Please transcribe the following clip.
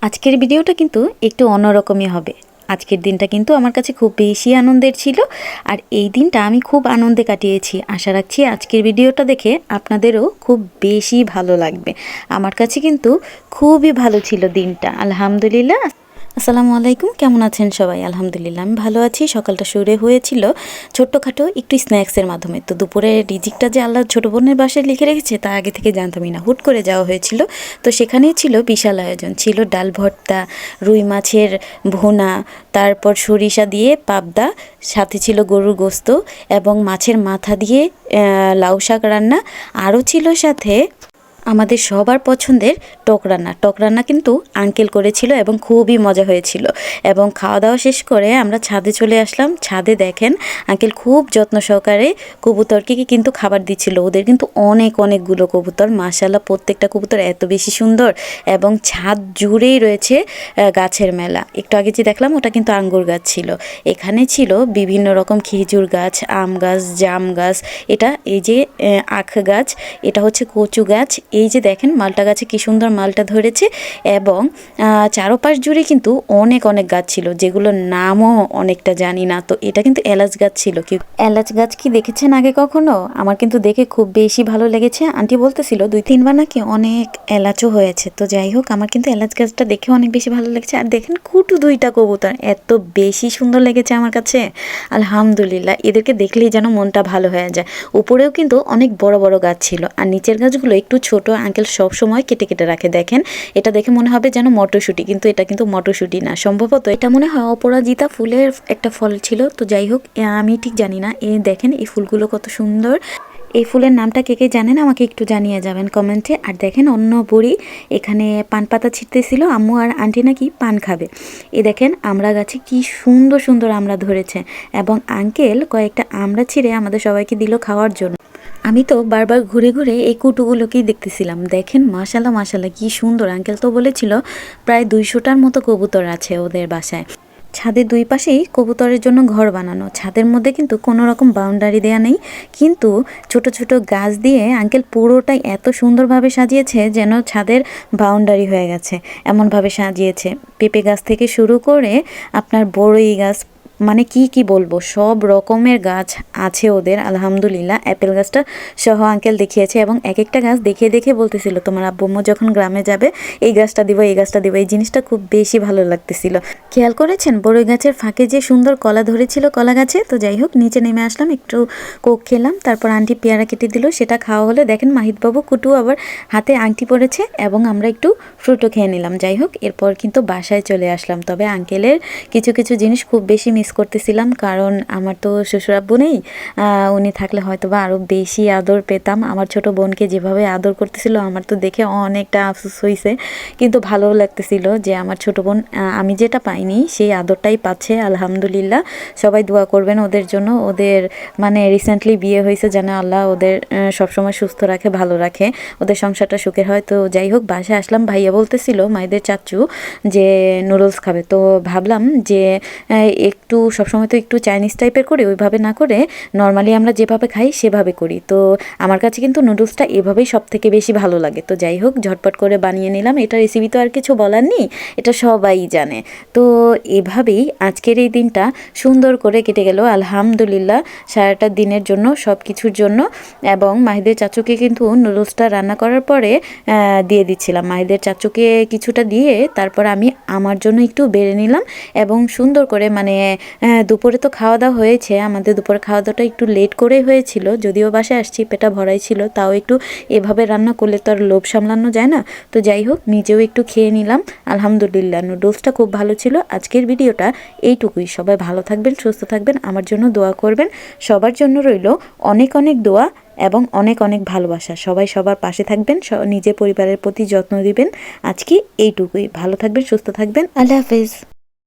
আজকের ভিডিওটা কিন্তু একটু অন্যরকমই হবে। আজকের দিনটা কিন্তু আমার কাছে খুব বেশি আনন্দের ছিল, আর এই দিনটা আমি খুব আনন্দে কাটিয়েছি। আশা রাখছি আজকের ভিডিওটা দেখে আপনাদেরও খুব বেশি ভালো লাগবে। আমার কাছে কিন্তু খুবই ভালো ছিল দিনটা, আলহামদুলিল্লাহ। আসসালামু আলাইকুম, কেমন আছেন সবাই? আলহামদুলিল্লাহ আমি ভালো আছি। সকালটা শুরু হয়েছিল ছোট্টখাটো একটু স্ন্যাক্সের মাধ্যমে। তো দুপুরে রিজিকটা যে আল্লাহ ছোটো বোনের বাসায় লিখে রেখেছে তা আগে থেকে জানতামই না, হুট করে যাওয়া হয়েছিল। তো সেখানেই ছিল বিশাল আয়োজন, ছিল ডাল ভর্তা, রুই মাছের ভুনা, তারপর সরিষা দিয়ে পাবদা, সাথে ছিল গরুর গোস্ত এবং মাছের মাথা দিয়ে লাউ শাক রান্না, আরও ছিল সাথে আমাদের সবার পছন্দের টক রান্না কিন্তু আঙ্কেল করেছিল এবং খুবই মজা হয়েছিল। এবং খাওয়া দাওয়া শেষ করে আমরা ছাদে চলে আসলাম। ছাদে দেখেন আঙ্কেল খুব যত্ন সহকারে কবুতরকে কিন্তু খাবার দিচ্ছিল। ওদের কিন্তু অনেকগুলো কবুতর, মাশাআল্লাহ প্রত্যেকটা কবুতর এত বেশি সুন্দর। এবং ছাদ জুড়েই রয়েছে গাছের মেলা। একটু আগে যে দেখলাম ওটা কিন্তু আঙ্গুর গাছ ছিল। এখানে ছিল বিভিন্ন রকম খেজুর গাছ, আম গাছ, জাম গাছ, এটা এই যে আখ গাছ, এটা হচ্ছে কচু গাছ। এই যে দেখেন মালটা গাছে কি সুন্দর মালটা ধরেছে। এবং চারপাশ জুড়ে কিন্তু অনেক গাছ ছিল, যেগুলোর নামও অনেকটা জানি না। তো এটা কিন্তু এলাচ গাছ ছিল। কি এলাচ গাছ কি দেখেছেন আগে কখনো? আমার কিন্তু দেখে খুব বেশি ভালো লেগেছে। আন্টি বলতেছিল 2-3বার নাকি অনেক এলাচও হয়েছে। তো যাই হোক, আমার কিন্তু এলাচ গাছটা দেখে অনেক বেশি ভালো লেগেছে। আর দেখেন কুটু 2টা কবুতর এত বেশি সুন্দর লেগেছে আমার কাছে, আলহামদুলিল্লাহ। এদেরকে দেখলেই যেন মনটা ভালো হয়ে যায়। উপরেও কিন্তু অনেক বড় গাছ ছিল, আর নিচের গাছগুলো একটু ছোট। আঙ্কেল সব সময় কেটে রাখে। দেখেন এটা দেখে মনে হবে যেন মটরশুঁটি, কিন্তু এটা কিন্তু মটরশুঁটি না, সম্ভবত এটা মনে হয় অপরাজিতা ফুলের একটা ফল ছিল। তো যাই হোক, আমি ঠিক জানি না। দেখেন এই ফুলগুলো কত সুন্দর। এই ফুলের নামটা কে জানেন আমাকে একটু জানিয়ে যাবেন কমেন্টে। আর দেখেন অন্য বুড়ি এখানে পান পাতা ছিটতেছিল, আম্মু আর আন্টি নাকি পান খাবে। দেখেন আমড়া গাছে কি সুন্দর আমড়া ধরেছে, এবং আঙ্কেল কয়েকটা আমড়া ছিঁড়ে আমাদের সবাইকে দিল খাওয়ার জন্য। আমি তো বারবার ঘুরে এই কুটুগুলোকেই দেখতেছিলাম। দেখেন মাশাল্লাহ কি সুন্দর। আঙ্কেল তো বলেছিল প্রায় 200টার মতো কবুতর আছে ওদের বাসায়। ছাদের 2 পাশেই কবুতরের জন্য ঘর বানানো। ছাদের মধ্যে কিন্তু কোনো রকম বাউন্ডারি দেয়া নেই, কিন্তু ছোট গাছ দিয়ে আঙ্কেল পুরোটাই এত সুন্দরভাবে সাজিয়েছে যেন ছাদের বাউন্ডারি হয়ে গেছে, এমনভাবে সাজিয়েছে। পেঁপে গাছ থেকে শুরু করে আপনার বড়ই গাছ, মানে কি বলবো, সব রকমের গাছ আছে ওদের, আলহামদুলিল্লাহ। অ্যাপেল গাছটা সহ আঙ্কেল দেখিয়েছে, এবং একটা গাছ দেখে বলতেছিল তোমার আব্বুম্মু যখন গ্রামে যাবে এই গাছটা দিব। এই জিনিসটা খুব বেশি ভালো লাগতেছিল। খেয়াল করেছেন বড়ই গাছের ফাঁকে যে সুন্দর কলা ধরেছিল কলা গাছে? তো যাই হোক, নিচে নেমে আসলাম, একটু কোক খেলাম, তারপর আন্টি পেয়ারা কেটে দিল, সেটা খাওয়া হলো। দেখেন মাহিতবাবু কুটু আবার হাতে আংটি পরেছে, এবং আমরা একটু ফ্রুটও খেয়ে নিলাম। যাই হোক, এরপর কিন্তু বাসায় চলে আসলাম। তবে আঙ্কেলের কিছু জিনিস খুব বেশি মিস করতেছিলাম, কারণ আমার তো শ্বশুর আব্বু নেই। উনি থাকলে হয়তো বা আরও বেশি আদর পেতাম। আমার ছোট বোনকে যেভাবে আদর করতেছিল আমার তো দেখে অনেকটা আফসোস হয়েছে, কিন্তু ভালোও লাগতেছিল যে আমার ছোট বোন আমি যেটা পাইনি সেই আদরটাই পাচ্ছে, আলহামদুলিল্লাহ। সবাই দোয়া করবেন ওদের জন্য। ওদের মানে রিসেন্টলি বিয়ে হয়েছে, যেন আল্লাহ ওদের সবসময় সুস্থ রাখে, ভালো রাখে, ওদের সংসারটা সুখের হয়। তো যাই হোক, বাসায় আসলাম। ভাইয়া বলতেছিল মাইদের চাচু যে নুডলস খাবে। তো ভাবলাম যে একটু সবসময় তো একটু চাইনিজ টাইপের করি, ওইভাবে না করে নর্মালি আমরা যেভাবে খাই সেভাবে করি। তো আমার কাছে কিন্তু নুডলসটা এভাবেই সব থেকে বেশি ভালো লাগে। তো যাই হোক, ঝটপট করে বানিয়ে নিলাম। এটা রেসিপি তো আর কিছু বলার নেই, এটা সবাই জানে। তো এভাবেই আজকের এই দিনটা সুন্দর করে কেটে গেল, আলহামদুলিল্লাহ, সারাটা দিনের জন্য, সব কিছুর জন্য। এবং মাহিদের চাচুকে কিন্তু নুডলসটা রান্না করার পরে দিয়ে দিচ্ছিলাম। মাহিদের চাচুকে কিছুটা দিয়ে তারপর আমি আমার জন্য একটু বেড়ে নিলাম, এবং সুন্দর করে মানে দুপুরে তো খাওয়া দাওয়া হয়েছে। আমাদের দুপুরে খাওয়া দাওয়াটা একটু লেট করেই হয়েছিল, যদিও বাসায় আসছি পেটা ভরাই ছিল, তাও একটু এভাবে রান্না করলে তো আর লোভ সামলানো যায় না। তো যাই হোক, নিজেও একটু খেয়ে নিলাম, আলহামদুলিল্লাহ। নুডলসটা খুব ভালো ছিল। আজকের ভিডিওটা এইটুকুই। সবাই ভালো থাকবেন, সুস্থ থাকবেন, আমার জন্য দোয়া করবেন। সবার জন্য রইল অনেক দোয়া এবং অনেক ভালোবাসা। সবাই সবার পাশে থাকবেন, নিজের পরিবারের প্রতি যত্ন দিবেন। আজকে এইটুকুই। ভালো থাকবেন, সুস্থ থাকবেন, আল্লাহ হাফেজ।